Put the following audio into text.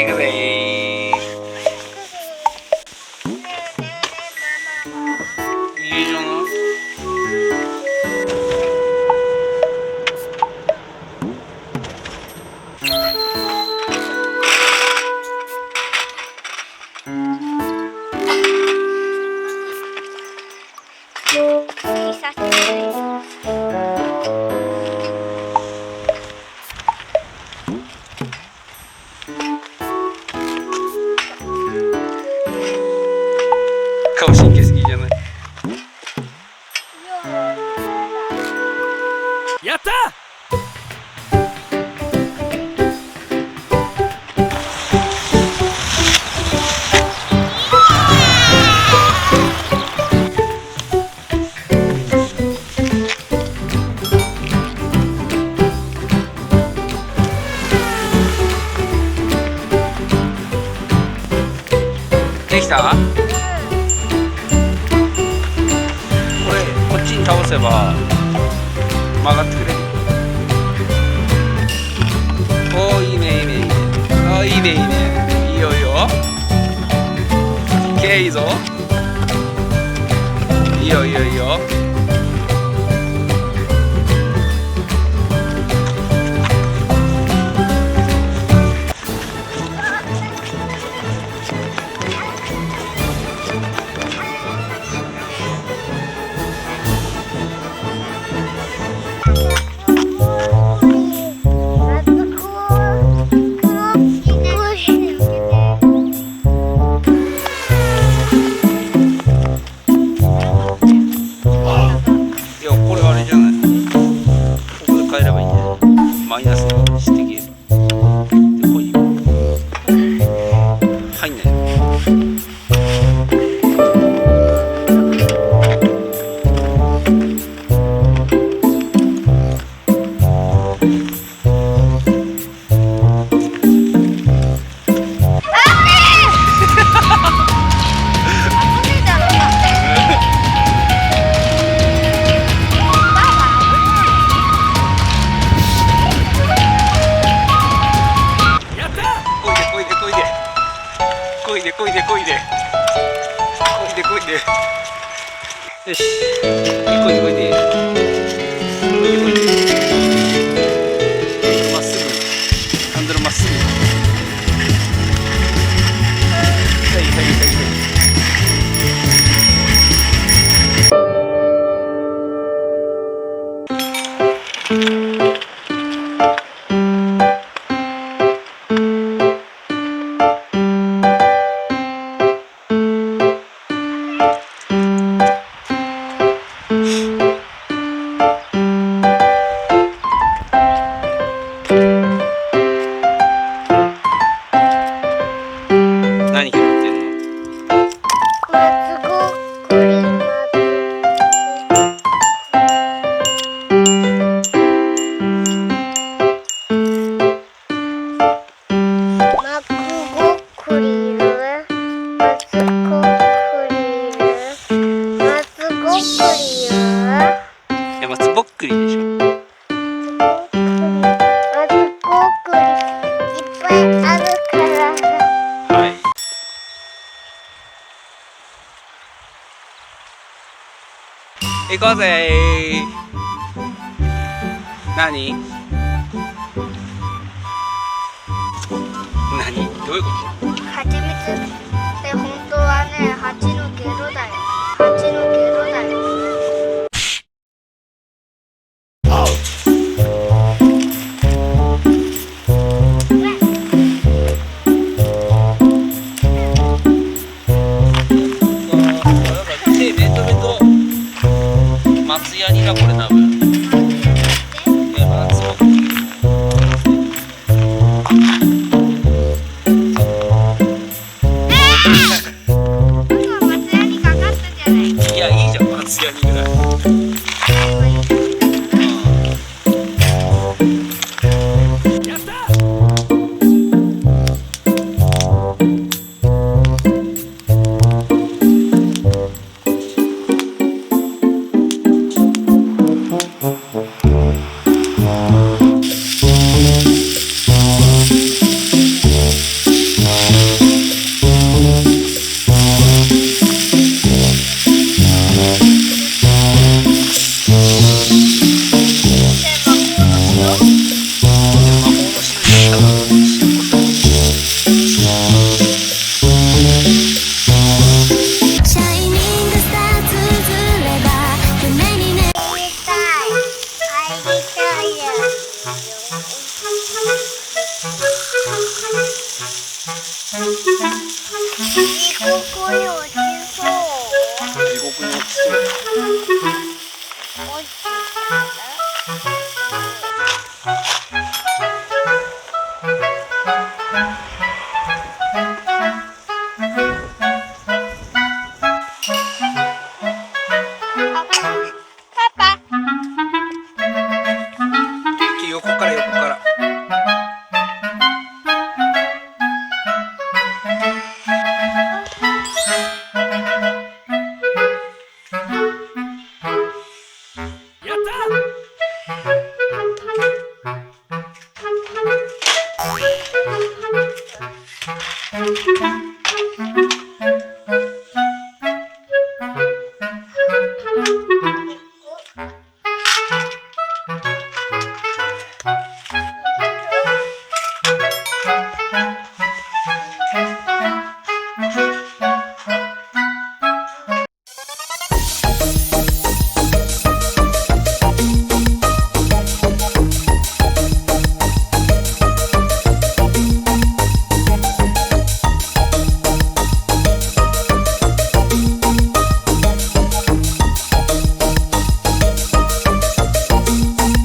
行くぜいいじゃない。顔神経すぎじゃない。やった。できた？こっちに倒せば曲がってくれる。おー、いいねいいねいいね。あー、いいねいいね。いいよいいよ。いいぞ。いいよいいよいいよ。マイナスにしていけば。で、こいよ。入んない。こいでこいでこいでこいでこいで。よし、こいでこいでこいでこいで。まっすぐ、ハンドルまっすぐ。はいはいはいはい。何拾ってんの？松ぼっくりでしょ。行こうぜー。何？どういうこと？蜂蜜って本当はね、蜂のゲロだよ。蜂のゲロだよ。松ヤニだこれ多分。いやい地獄に落ちそう。地獄に落ちそう。落ちたらパパ。横から横から。